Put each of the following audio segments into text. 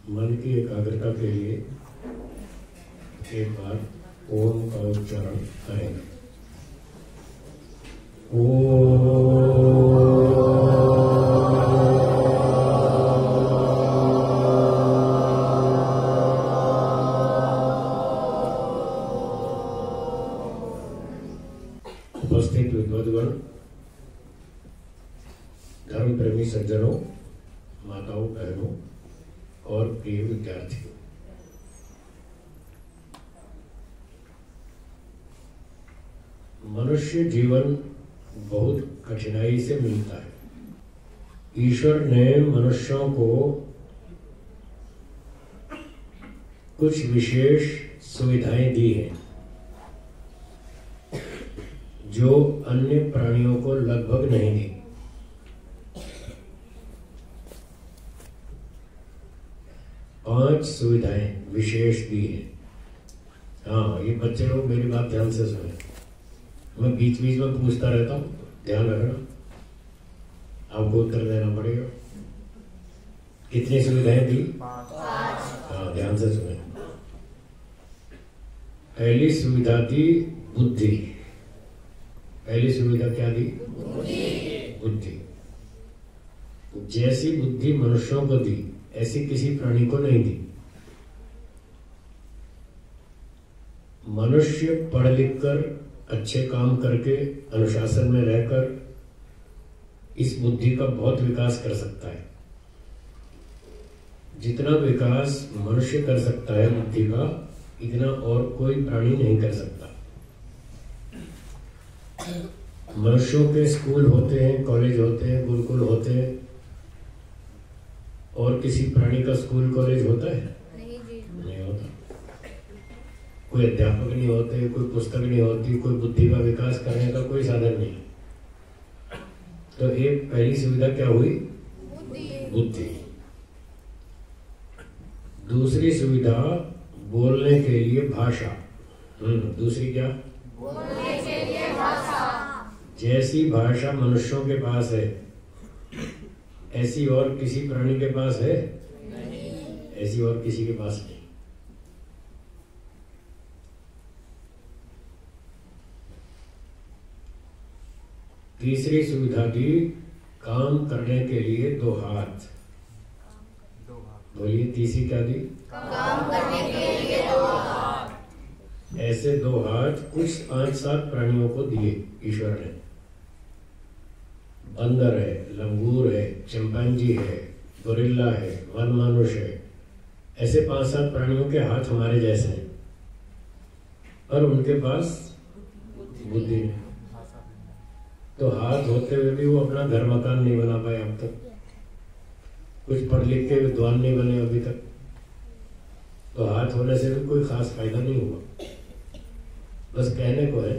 मन की एकाग्रता के लिए एक बार ओम का उच्चारण करेंगे। उपस्थित विद्वद्गण, धर्म प्रेमी सज्जनों, माताओं, बहनों और प्रिय विद्यार्थियों, मनुष्य जीवन बहुत कठिनाई से मिलता है। ईश्वर ने मनुष्यों को कुछ विशेष सुविधाएं दी हैं जो अन्य प्राणियों को लगभग नहीं दी। पांच सुविधाएं विशेष दी हैं। हाँ, ये बच्चे लोग मेरी बात ध्यान से सुने। मैं बीच बीच में पूछता रहता हूँ, ध्यान रखना, आपको उत्तर देना पड़ेगा। कितनी सुविधाएं दी? हाँ, ध्यान से सुने। पहली सुविधा दी बुद्धि। पहली सुविधा क्या दी? बुद्धि। जैसी बुद्धि मनुष्यों को दी ऐसी किसी प्राणी को नहीं दी। मनुष्य पढ़ लिख कर, अच्छे काम करके, अनुशासन में रहकर इस बुद्धि का बहुत विकास कर सकता है। जितना विकास मनुष्य कर सकता है बुद्धि का, इतना और कोई प्राणी नहीं कर सकता। मनुष्यों के स्कूल होते हैं, कॉलेज होते हैं, गुरुकुल होते हैं, और किसी प्राणी का स्कूल कॉलेज होता है? नहीं होता। कोई अध्यापक नहीं होते, कोई पुस्तक नहीं होती, कोई बुद्धि का विकास करने का कोई साधन नहीं। तो एक पहली सुविधा क्या हुई? बुद्धि। दूसरी सुविधा बोलने के लिए भाषा। दूसरी क्या? बोलने के लिए भाषा। जैसी भाषा मनुष्यों के पास है ऐसी और किसी प्राणी के पास है? नहीं। ऐसी और किसी के पास नहीं। तीसरी सुविधा दी काम करने के लिए दो हाथ। बोलिए, तीसरी क्या दी? काम करने के लिए दो हाथ। ऐसे दो हाथ कुछ 5-7 प्राणियों को दिए ईश्वर ने। बंदर है, लंगूर है, चिंपैंजी है, गोरिल्ला है, वन मानुष है। ऐसे 5-7 प्राणियों के हाथ हमारे जैसे हैं, और उनके पास बुद्धि नहीं। तो हाथ होते हुए भी वो अपना घर मकान नहीं बना पाए अब तक। कुछ पढ़ लिख के विद्वान नहीं बने अभी तक। तो हाथ होने से भी कोई खास फायदा नहीं हुआ, बस कहने को है।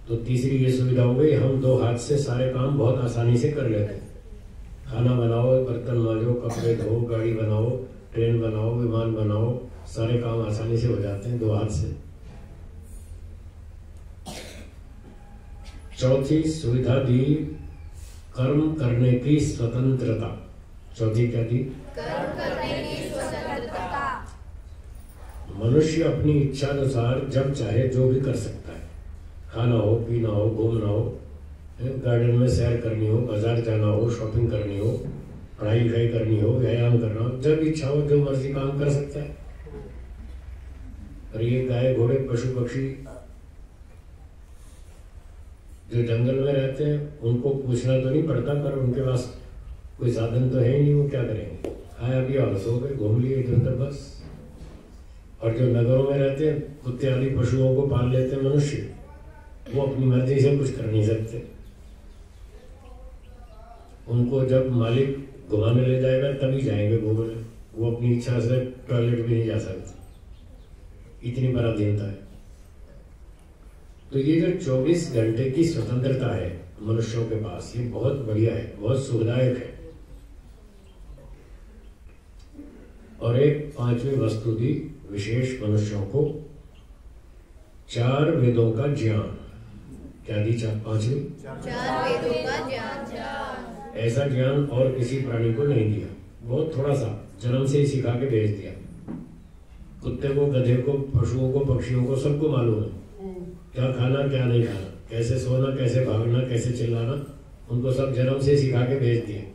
तो तीसरी ये सुविधा हो गई, हम दो हाथ से सारे काम बहुत आसानी से कर लेते हैं। खाना बनाओ, बर्तन मांजो, कपड़े धो, गाड़ी बनाओ, ट्रेन बनाओ, विमान बनाओ, सारे काम आसानी से हो जाते हैं दो हाथ से। चौथी सुविधा दी कर्म करने की स्वतंत्रता। चौथी क्या दी? कर्म करने की स्वतंत्रता। मनुष्य अपनी इच्छा अनुसार जब चाहे जो भी कर सकता है। खाना हो, पीना हो, घूमना हो, गार्डन में सैर करनी हो, बाजार जाना हो, शॉपिंग करनी हो, पढ़ाई लिखाई करनी हो, व्यायाम करना हो, जब इच्छा हो जो मर्जी काम कर सकता है। और ये गाय, घोड़े, पशु पक्षी जो जंगल में रहते हैं उनको पूछना तो नहीं पड़ता, पर उनके पास कोई साधन तो है ही नहीं, वो क्या करेंगे? आए अभी और सो गए, घूम लिए इधर उधर बस। और जो नगरों में रहते हैं, कुत्ते आदि पशुओं को पाल लेते हैं मनुष्य, वो अपनी मर्जी से कुछ कर नहीं सकते। उनको जब मालिक घुमाने ले जाएगा तभी जाएंगे घूमने, वो अपनी इच्छा से टॉयलेट भी नहीं जा सकते। इतनी पराधीनता है। तो ये जो 24 घंटे की स्वतंत्रता है मनुष्यों के पास, ये बहुत बढ़िया है, बहुत सुखदायक है। और एक पांचवी वस्तु दी विशेष मनुष्यों को, 4 वेदों का ज्ञान। क्या दी? 5वीं 4 वेदों का ज्ञान। ऐसा ज्ञान और किसी प्राणी को नहीं दिया। बहुत थोड़ा सा जन्म से ही सिखा के भेज दिया। कुत्ते को, गधे को, पशुओं को, पक्षियों को सबको मालूम है क्या खाना क्या नहीं खाना, कैसे सोना, कैसे भागना, कैसे चिल्लाना, उनको सब जन्म से सिखा के भेज दिए।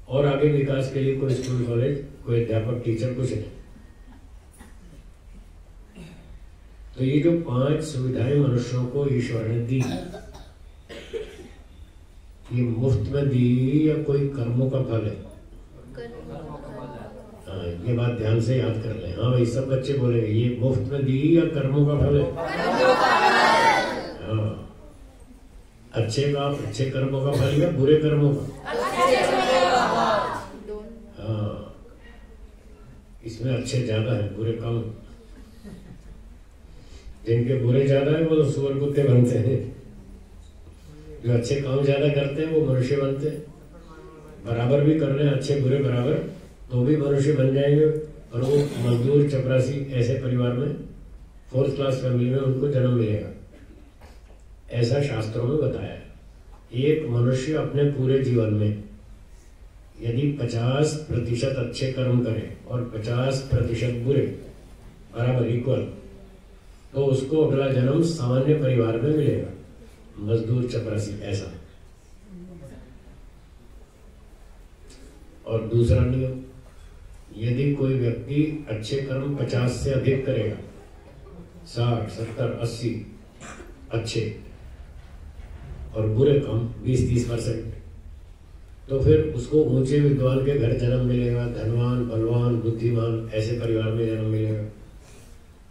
और आगे विकास के लिए कोई स्कूल कॉलेज, कोई अध्यापक, टीचर कुछ नहीं। तो ये जो 5 सुविधाएं मनुष्यों को ईश्वर ने दी, ये मुफ्त में दी या कोई कर्मों का फल है? हाँ, ये बात ध्यान से याद कर लें। हाँ भाई, सब बच्चे बोलेंगे ये मुफ्त में दी या कर्मों का फल है? हाँ, अच्छे कर्मों का फल या बुरे कर्मों का? हाँ, इसमें अच्छे ज्यादा है, बुरे कम। जिनके बुरे ज्यादा है वो तो सुअर कुत्ते बनते हैं, जो अच्छे काम ज्यादा करते हैं वो मनुष्य बनते हैं। बराबर भी कर रहे हैं, अच्छे बुरे बराबर, तो भी मनुष्य बन जाएंगे। और वो मजदूर, चपरासी ऐसे परिवार में, 4th क्लास फैमिली में उनको जन्म मिलेगा, ऐसा शास्त्रों में बताया है। एक मनुष्य अपने पूरे जीवन में यदि 50% अच्छे कर्म करे और 50% बुरे, बराबर इक्वल, तो उसको अगला जन्म सामान्य परिवार में मिलेगा, मजदूर, चपरासी ऐसा। और दूसरा नियम, यदि कोई व्यक्ति अच्छे कर्म 50 से अधिक करेगा, 60, 70, 80 अच्छे, और बुरे कम 20-30%, तो फिर उसको ऊंचे विद्वान के घर जन्म मिलेगा, धनवान, बलवान, बुद्धिमान ऐसे परिवार में जन्म मिलेगा,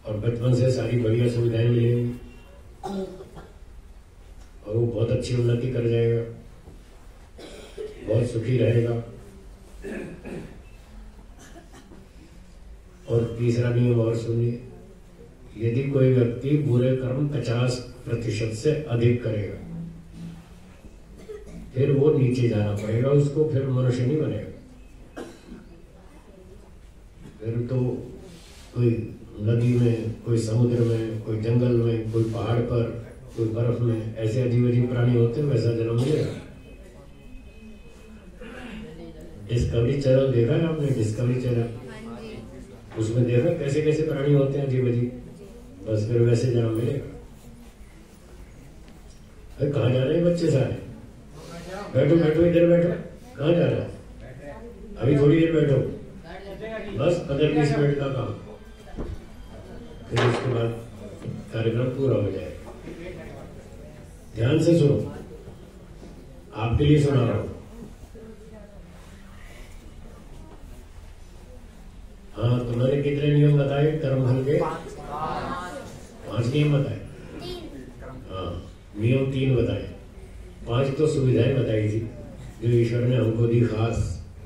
और बचपन से सारी बढ़िया सुविधाएं मिलेंगी, और वो बहुत अच्छी उन्नति कर जाएगा, बहुत सुखी रहेगा। और तीसरा नियम और सुनिए, यदि कोई व्यक्ति बुरे कर्म 50% से अधिक करेगा, फिर वो नीचे जाना पड़ेगा उसको, फिर मनुष्य नहीं बनेगा। फिर तो कोई नदी में, कोई समुद्र में, कोई जंगल में, कोई पहाड़ पर, कोई बर्फ में, ऐसे अजीब अजीब प्राणी होते हैं, वैसा जन्म मिलेगा। डिस्कवरी चैनल देखा है आपने? डिस्कवरी चैनल, उसमें देखा कैसे कैसे प्राणी होते हैं अजीब अजीब, बस फिर वैसे जन्म मिलेगा। कहाँ जा रहे हैं बच्चे सारे? बैठो बैठो, इधर बैठो। कहाँ जा रहे हैं? अभी थोड़ी देर बैठो, बस 15-20 मिनट का काम, फिर उसके बाद कार्यक्रम पूरा हो जाएगा। ध्यान से सुनो, आपके लिए सुना रहा हूं। हाँ, तो मैंने कितने नियम बताए कर्मफल के? 5 नियम बताए। हाँ, नियम 3 बताए, 5 तो सुविधाएं बताई थी जो ईश्वर ने हमको दी खास,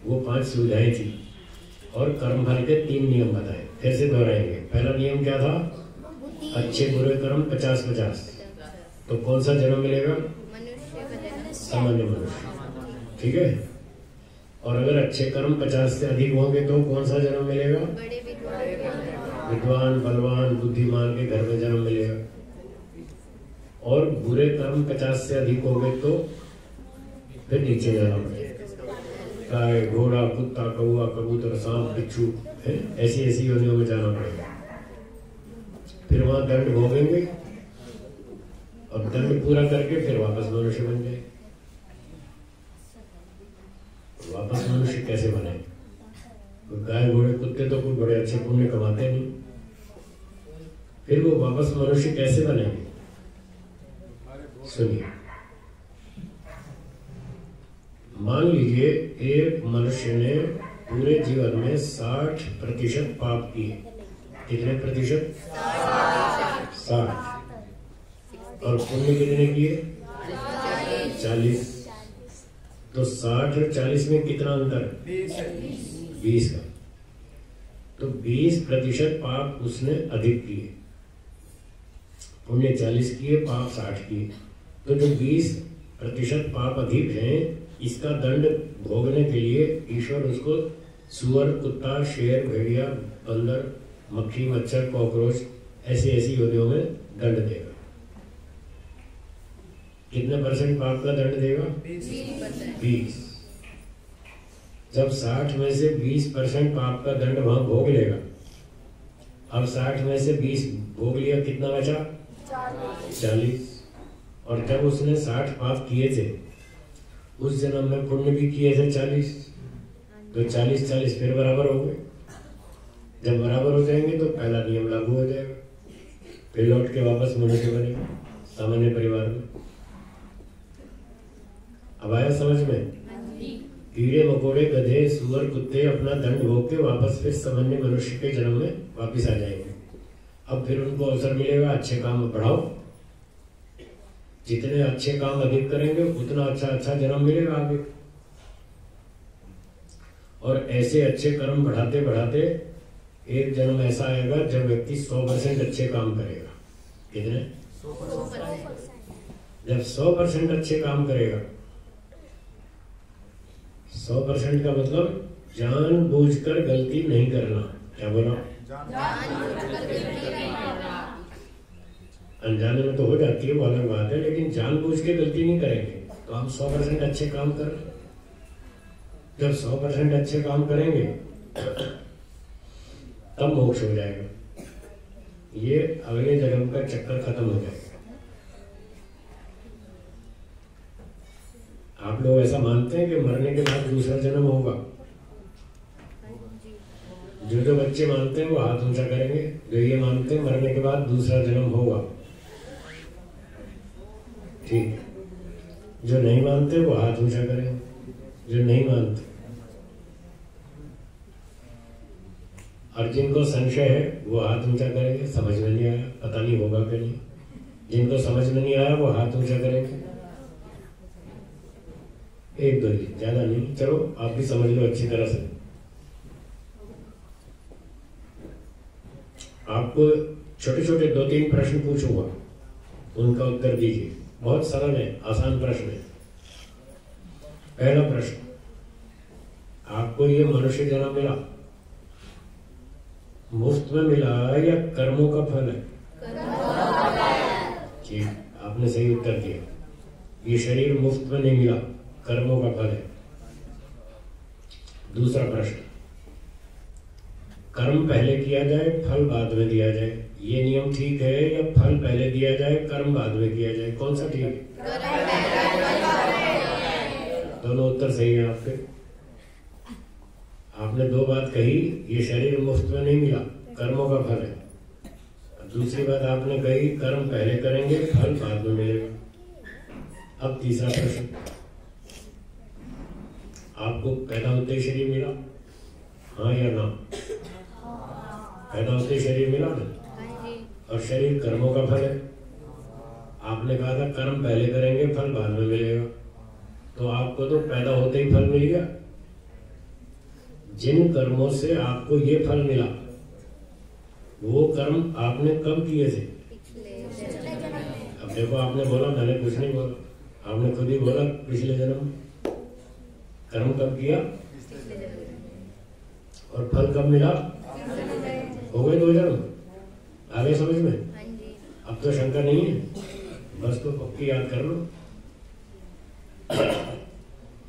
वो 5 सुविधाएं थी। और कर्मफल के 3 नियम बताए, फिर से दोहराएंगे। पहला नियम क्या था? अच्छे बुरे कर्म 50-50, तो कौन सा जन्म मिलेगा? सामान्य मनुष्य, ठीक है। और अगर अच्छे कर्म 50 से अधिक होंगे तो कौन सा जन्म मिलेगा? विद्वान, बलवान, बुद्धिमान के घर में जन्म मिलेगा। और बुरे कर्म 50 से अधिक होंगे तो फिर नीचे जाना पड़ेगा, गाय, घोड़ा, कुत्ता, कौवा, कबूतर, सांप, बिच्छू, ऐसी ऐसी योनियों में जाना पड़ेगा। फिर वहां दंड भोगेंगे, और दंड पूरा करके फिर वापस मनुष्य बन जाए। वापस मनुष्य कैसे बने? गाय, घोड़े, कुत्ते तो कोई बड़े अच्छे पुण्य कमाते नहीं, फिर वो वापस मनुष्य कैसे बनेंगे? सुनिए, मान लीजिए एक मनुष्य ने पूरे जीवन में 60% पाप किए। कितने प्रतिशत? 60। और पुण्य कितने किए? 40। तो 60 और 40 में कितना अंतर? 20 का। तो 20% पाप उसने अधिक किए, पुण्य 40 किए, पाप 60 किए। तो जो 20% पाप अधिक हैं, इसका दंड भोगने के लिए ईश्वर उसको सुअर, कुत्ता, शेर, भेड़िया, बंदर, मक्खी, मच्छर, कॉकरोच ऐसी ऐसी योनियों में दंड देगा। कितने % पाप का दंड देगा? 20। जब 60 में से 20% पाप का दंड वहां भोग लेगा, अब 60 में से 20 भोग लिया, कितना बचा? 40। और जब उसने 60 पाप किए थे, उस जन्म में पुण्य भी किए थे 40, तो 40-40 फिर बराबर हो गए। जब बराबर हो जाएंगे तो पहला नियम लागू हो जाएगा, फिर लौट के वापस मनुष्य बनेगा सामान्य परिवार में। अब आया समझ में? कीड़े मकोड़े गधे सुअर कुत्ते अपना दंड भोग के वापस फिर सामान्य मनुष्य के जन्म में वापस आ जाएंगे। अब फिर उनको अवसर मिलेगा, अच्छे काम बढ़ाओ, जितने अच्छे काम अधिक करेंगे उतना अच्छा जन्म मिलेगा आगे। और ऐसे अच्छे कर्म बढ़ाते बढ़ाते एक जन्म ऐसा आएगा जब व्यक्ति 100% अच्छे काम करेगा। कितने? 100%। जब 100% अच्छे काम करेगा, 100% का मतलब जानबूझकर गलती नहीं करना। क्या बोला? अनजाने में तो हो जाती है, वो अलग बात है, लेकिन जानबूझ के गलती नहीं करेंगे तो हम 100% अच्छे काम कर रहे हैं। जब 100% अच्छे काम करेंगे तब मोक्ष हो जाएगा, ये अगले जन्म का चक्कर खत्म हो जाएगा। आप लोग ऐसा मानते हैं कि मरने के बाद दूसरा जन्म होगा? जो बच्चे मानते हैं वो हाथ ऊंचा करेंगे, जो ये मानते हैं मरने के बाद दूसरा जन्म होगा। ठीक, जो नहीं मानते वो हाथ ऊंचा करेंगे, जो नहीं मानते। और जिनको संशय है वो हाथ ऊंचा करेंगे, समझ में नहीं आया, पता नहीं होगा कि नहीं। जिनको समझ में नहीं आया वो हाथ ऊंचा करेंगे। एक दो ही, ज्यादा नहीं, चलो आप भी समझ लो अच्छी तरह से। आपको छोटे छोटे 2-3 प्रश्न पूछूंगा, उनका उत्तर दीजिए। बहुत सरल है, आसान प्रश्न है। पहला प्रश्न, आपको ये मनुष्य जन्म मिला मुफ्त में मिला या कर्मों का फल है? ठीक, आपने सही उत्तर दिया। ये शरीर मुफ्त में नहीं मिला, कर्मों का फल है। दूसरा प्रश्न, कर्म पहले किया जाए फल बाद में दिया जाए, ये नियम ठीक है या फल पहले दिया जाए कर्म बाद में किया जाए? कौन सा ठीक है? दोनों उत्तर सही है आपके। आपने दो बात कही, ये शरीर मुफ्त में नहीं मिला, कर्मों का फल है। दूसरी बात आपने कही, कर्म पहले करेंगे फल बाद में मिलेगा। अब तीसरा प्रश्न, आपको पैदा होते ही शरीर मिला, हाँ या ना? पैदा होते ही शरीर मिला ना, और शरीर कर्मों का फल है। आपने कहा था कर्म पहले करेंगे फल बाद में मिलेगा, तो आपको तो पैदा होते ही फल मिल गया। जिन कर्मों से आपको ये फल मिला वो कर्म आपने कब किए थे? अब देखो, आपने बोला, मैंने कुछ नहीं बोला, आपने खुद ही बोला पिछले जन्म। कर्म कब किया और फल कब मिला? हो गए 2 जन्म। आ गए समझ में? अब तो शंका नहीं है, बस तो पक्की याद कर लो।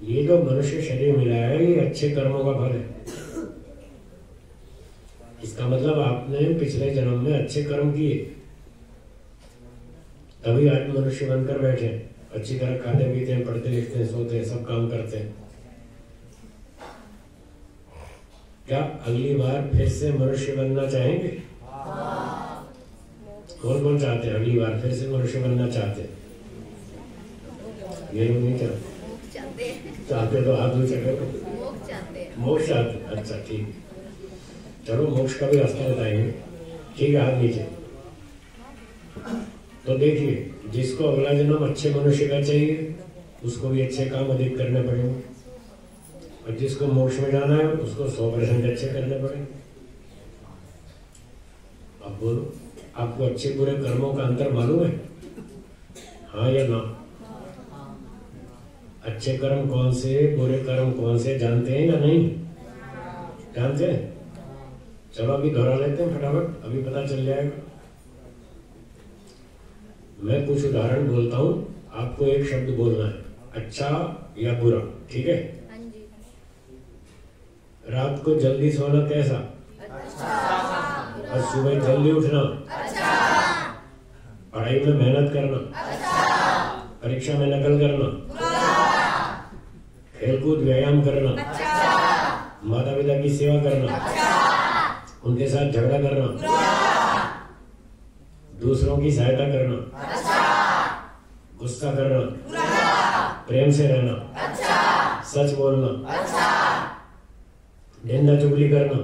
ये जो मनुष्य शरीर मिला है ये अच्छे कर्मों का फल है। इसका मतलब आपने पिछले जन्म में अच्छे कर्म किए, तभी आज मनुष्य बनकर बैठे, अच्छी तरह खाते पीते हैं, पढ़ते लिखते हैं, सोते हैं, सब काम करते हैं। क्या अगली बार फिर से मनुष्य बनना चाहेंगे? कौन कौन चाहते हैं अगली बार फिर से मनुष्य बनना चाहते हैं? ये लोग नहीं चाहते तो हाथ ऊंचा करो। मोक्ष चाहते? अच्छा ठीक है, चलो मोक्ष का भी रास्ता बताएंगे। ठीक है, हाथ नीचे। तो देखिए, जिसको अगला जन्म अच्छे मनुष्य का चाहिए उसको भी अच्छे काम अधिक करने पड़ेंगे, और जिसको मोक्ष में जाना है उसको 100% अच्छे करने पड़ेंगे। अब बोलो, आपको अच्छे बुरे कर्मों का अंतर मालूम है, हाँ या ना? अच्छे कर्म कौन से, बुरे कर्म कौन से, जानते हैं या नहीं? जानते हैं? चलो अभी दोहरा लेते हैं फटाफट, अभी पता चल जाएगा। मैं कुछ उदाहरण बोलता हूँ, आपको एक शब्द बोलना है, अच्छा या बुरा, ठीक है? रात को जल्दी सोना कैसा? और सुबह जल्दी उठना। पढ़ाई में मेहनत करना। परीक्षा में नकल करना। खेलकूद व्यायाम करना। माता पिता की सेवा करना। उनके साथ झगड़ा करना। दूसरों की सहायता करना। गुस्सा करना। प्रेम से रहना। सच बोलना। निंदा चुगली करना।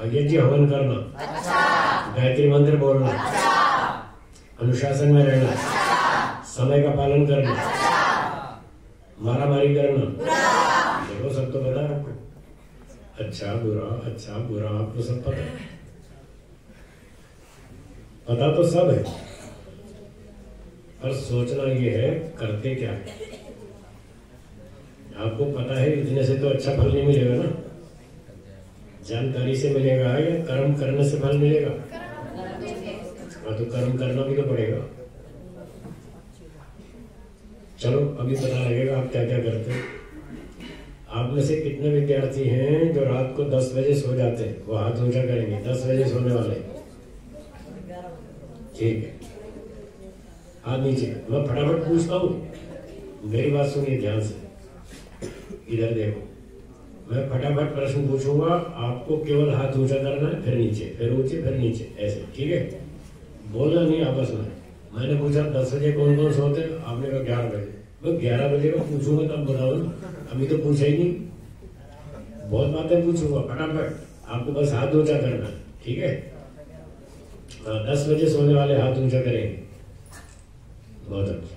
यज्ञ हवन करना। गायत्री मंत्र बोलना। अनुशासन में रहना। समय का पालन करना। मारामारी करना। देखो सब तो पता है आपको। अच्छा बुरा आपको सब पता है। पता तो सब है, पर सोचना ये है करते क्या है। आपको पता है इतने से तो अच्छा फल नहीं मिलेगा ना। जानकारी से मिलेगा या कर्म करने से फल मिलेगा? हाँ, तो कर्म करना भी तो पड़ेगा। चलो अभी पता लगेगा आप क्या क्या करते हैं। आप में से कितने विद्यार्थी हैं जो रात को 10 बजे सो जाते हैं? वो हाथ ऊंचा करेंगे। 10 बजे सोने वाले, ठीक है, हाथ नीचे। मैं फटाफट पूछता हूँ, मेरी बात सुनिए ध्यान से, इधर देखो। मैं फटाफट प्रश्न पूछूंगा, आपको केवल हाथ ऊंचा करना है, फिर नीचे, फिर ऊंचे, फिर नीचे, ऐसे, ठीक है? बोलना नहीं आपस में। मैंने पूछा 10 बजे कौन कौन सोते हैं? आपने कहा 11 बजे। मैं 11 बजे का पूछूंगा तब बताओ ना, अभी तो पूछा ही नहीं। बहुत बातें पूछूंगा, फटाफट आपको बस हाथ ऊंचा करना है, ठीक है? 10 बजे सोने वाले हाथ ऊंचा करेंगे। बहुत अच्छा।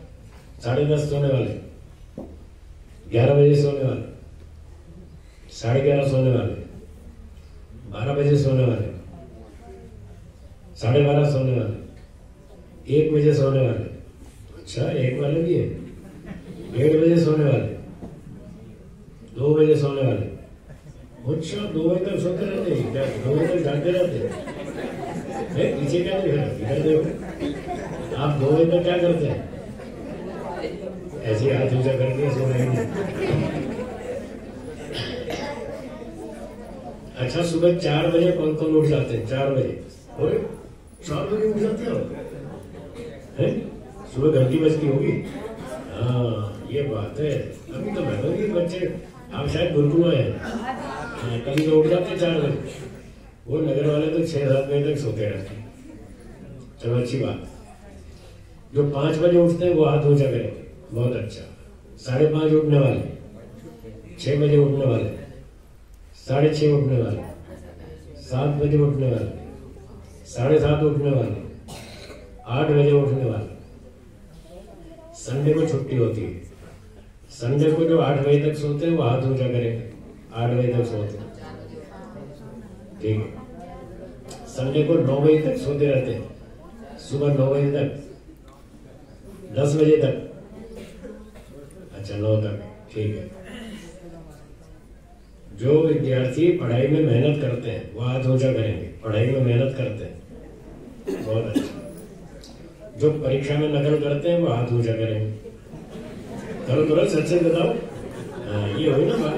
10:30 सोने वाले, 11 बजे सोने वाले, 11:30 सोने वाले, 12 बजे सोने वाले, 12:30 सोने वाले, 1 बजे सोने वाले। अच्छा, 1 वाले भी है। 1:30 बजे सोने वाले, 2 बजे सोने वाले। अच्छा, 2 बजे तक सोते रहते हैं क्या? 2 बजे तक जागते रहते हैं? पीछे क्या देख रहे हो? इधर देखो। आप 2 बजे तक क्या करते हैं? ऐसे हाथ ऊंचा करके सो रहे हैं। अच्छा, सुबह 4 बजे कौन कौन उठ जाते हैं? 4 बजे। और 4 बजे उठ जाते हो? सुबह घंटी बजती होगी। हाँ, ये बात है। अभी तो मैं बच्चे आप शायद गुरुकुल में हैं। कभी तो उठ जाते हैं 4 बजे। वो नगर वाले तो 6-7 बजे तक सोते रहते हैं। चलो अच्छी बात। जो 5 बजे उठते हैं वो हाथ ऊंचा करें। बहुत अच्छा। 5:30 उठने वाले, 6 बजे उठने वाले, 6:30 उठने वाले, 7 बजे उठने वाले, 7:30 उठने वाले, 8 बजे उठने वाले। संडे को छुट्टी होती है। संडे को जो 8 बजे तक सोते हैं वो हाथ ऊंचा करेंगे। 8 बजे तक सोते हैं, ठीक है? संडे को 9 बजे तक सोते रहते हैं। सुबह 9 बजे तक, 10 बजे तक। अच्छा, 9 तक, ठीक है। जो विद्यार्थी पढ़ाई में मेहनत करते हैं वो हाथ ऊंचा करेंगे। पढ़ाई में मेहनत करते हैं, बहुत अच्छा। जो परीक्षा में नकल करते हैं वो हाथ ऊंचा करेंगे। करो करो, सच सच बताओ। ये हुई ना बात,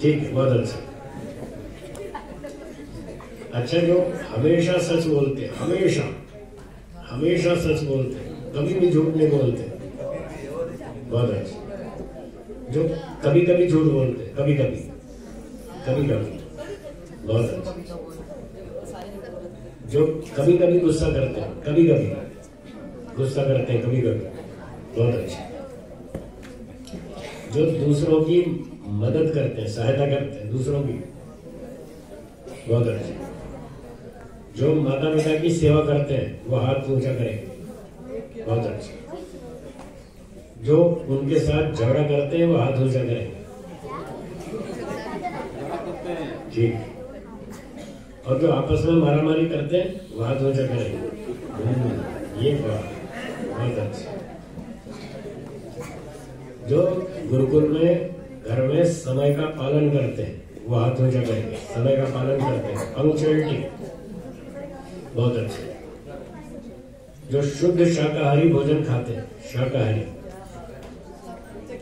ठीक है, बहुत अच्छा। अच्छा, जो हमेशा सच बोलते हैं, हमेशा सच बोलते हैं, कभी भी झूठ नहीं बोलते, बहुत अच्छा। जो कभी कभी झूठ बोलते हैं, कभी कभी, बहुत अच्छा। जो कभी कभी गुस्सा करते हैं, कभी कभी गुस्सा करते हैं, कभी कभी, बहुत अच्छा। जो दूसरों की मदद करते हैं, सहायता करते हैं दूसरों की, बहुत अच्छा। जो माता पिता की सेवा करते हैं वो हाथ ऊंचा करें, बहुत अच्छा। जो उनके साथ झगड़ा करते हैं वो हाथ ऊंचा करें, ठीक। और जो आपस में मारामारी करते हैं वो हाथ ऊंचा करें, ये बहुत अच्छा। जो गुरुकुल में घर में समय का पालन करते हैं वो हाथ ऊंचा करेंगे। समय का पालन करते हैं, पंक्चुअलिटी, बहुत अच्छा। जो शुद्ध शाकाहारी भोजन खाते हैं, शाकाहारी,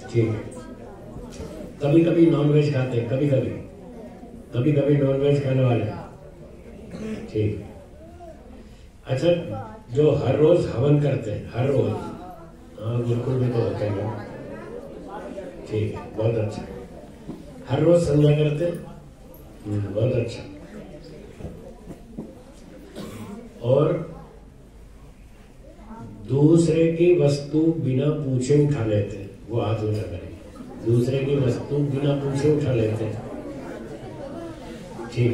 ठीक है। कभी कभी नॉनवेज खाते हैं, कभी कभी नॉनवेज खाने वाले, ठीक। अच्छा, जो हर रोज हवन करते हैं, हर रोज, हाँ बिल्कुल भी तो होते हैं, ठीक है, बहुत अच्छा। हर रोज संध्या करते हैं, बहुत अच्छा। और दूसरे की वस्तु बिना पूछे उठा लेते हैं, वो हाथ ऊंचा करें। दूसरे की वस्तु बिना पूछे उठा लेते हैं, ठीक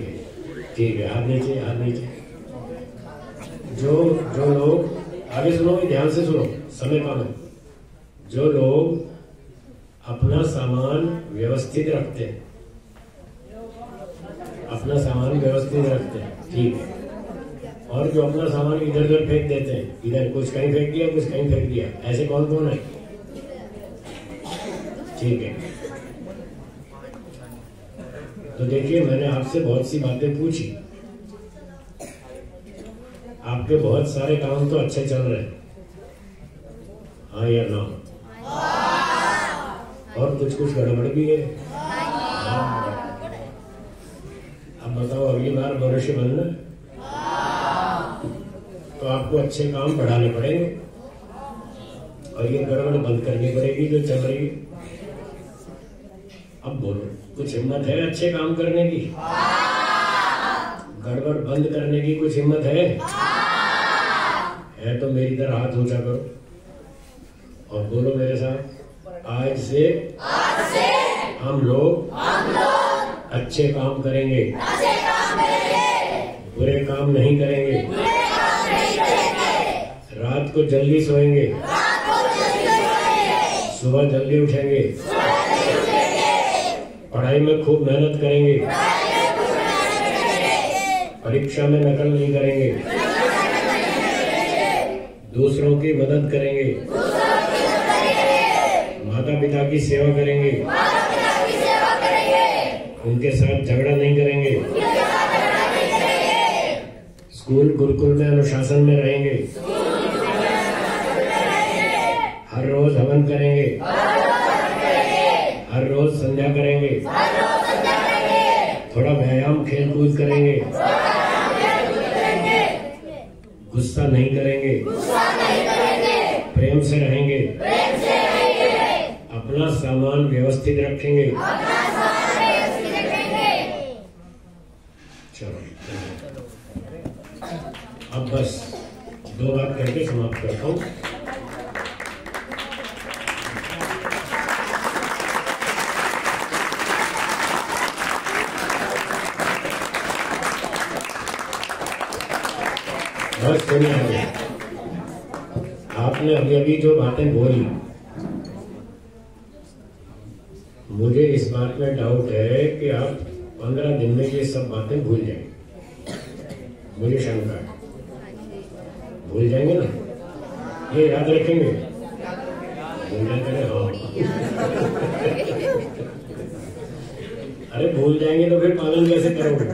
है, हाथ नीचे, हाथ नीचे। जो लोग, आगे सुनो, ध्यान से सुनो, समय कम है। जो लोग अपना सामान व्यवस्थित रखते हैं, अपना सामान व्यवस्थित रखते हैं, ठीक है। और जो अपना सामान इधर उधर फेंक देते हैं, इधर कुछ कहीं फेंक दिया, कुछ कहीं फेंक दिया, ऐसे कौन कौन है? ठीक है। तो देखिए, मैंने आपसे बहुत सी बातें पूछी, आपके बहुत सारे काम तो अच्छे चल रहे हैं, हाँ या ना? और कुछ गड़बड़ भी है। अब बताओ, अगली बार मनुष्य बनना तो आपको अच्छे काम बढ़ाने पड़ेंगे और ये गड़बड़ बंद करनी पड़ेगी जो चल रही है। अब बोलो, कुछ हिम्मत है अच्छे काम करने की? गड़बड़ बंद करने की कुछ हिम्मत है? तो मेरी तरह हाथ ऊंचा करो और बोलो मेरे साथ, आज से हम लोग अच्छे काम करेंगे, बुरे काम नहीं करेंगे, रात को जल्दी सोएंगे, सुबह जल्दी उठेंगे, पढ़ाई में खूब मेहनत करेंगे, परीक्षा में नकल नहीं करेंगे, दूसरों की मदद करेंगे, माता पिता की सेवा करेंगे, उनके साथ झगड़ा नहीं करेंगे, स्कूल गुरुकुल में अनुशासन में रहेंगे, हर रोज हवन करेंगे, हर रोज संध्या करेंगे, थोड़ा व्यायाम खेल कूद करेंगे, गुस्सा नहीं करेंगे, प्रेम से रहेंगे, अपना सामान व्यवस्थित रखेंगे। चलो, अब बस 2 बात करके समाप्त करता हूँ। बस सुनिए, आपने अभी जो बातें बोली, मुझे इस बात में डाउट है कि आप 15 दिन में ये सब बातें भूल जाएंगे। मुझे शंका है, भूल जाएंगे ना? ये याद रखेंगे? भूल जाएंगे? हाँ। अरे भूल जाएंगे तो फिर पालन कैसे करोगे?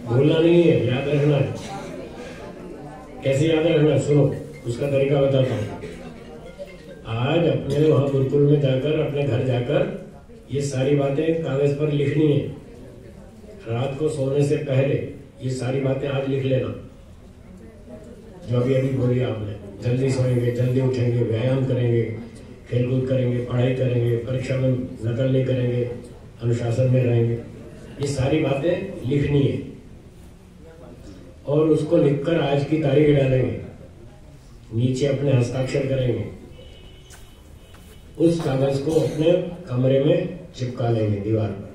भूलना नहीं है, याद रखना है। कैसे याद रखना? सुनो, उसका तरीका बताता हूँ। आज अपने वहां गुरुकुल में जाकर, अपने घर जाकर ये सारी बातें कागज पर लिखनी है। रात को सोने से पहले ये सारी बातें आज लिख लेना, जो अभी बोली आपने। जल्दी सोएंगे, जल्दी उठेंगे, व्यायाम करेंगे, खेलकूद करेंगे, पढ़ाई करेंगे, परीक्षा में नकल नहीं करेंगे, अनुशासन में रहेंगे। ये सारी बातें लिखनी है और उसको लिखकर आज की तारीख डालेंगे, नीचे अपने हस्ताक्षर करेंगे, उस कागज को अपने कमरे में चिपका लेंगे दीवार पर,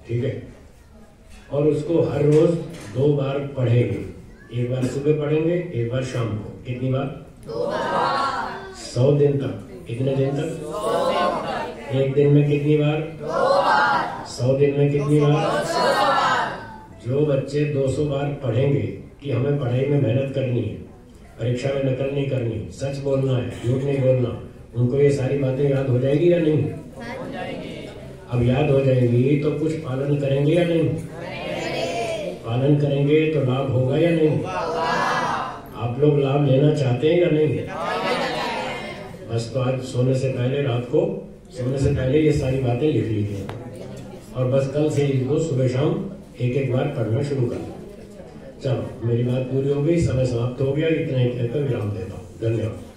ठीक है? और उसको हर रोज 2 बार पढ़ेंगे। एक बार सुबह पढ़ेंगे, एक बार शाम को। कितनी बार? 2 बार। 100 दिन तक। कितने दिन तक? 100 दिन तक। एक दिन में कितनी बार? 2 बार। 100 दिन में कितनी बार? 200 बार। जो बच्चे 200 बार पढ़ेंगे कि हमें पढ़ाई में मेहनत करनी है, परीक्षा में नकल नहीं करनी, सच बोलना है, झूठ नहीं बोलना, उनको ये सारी बातें याद हो जाएगी या नहीं? हो जाएगी। अब याद हो जाएंगी तो कुछ पालन करेंगे या नहीं? पालन करेंगे तो लाभ होगा या नहीं? आप लोग लाभ लेना चाहते हैं या नहीं? बस तो आज सोने से पहले रात को सोने से पहले ये सारी बातें लिख लीजिए और बस कल से इसको सुबह शाम एक एक बार पढ़ना शुरू कर दें। चलो, मेरी बात पूरी हो गई, समय समाप्त हो गया, इतना ही कहकर विराम देता हूँ। धन्यवाद।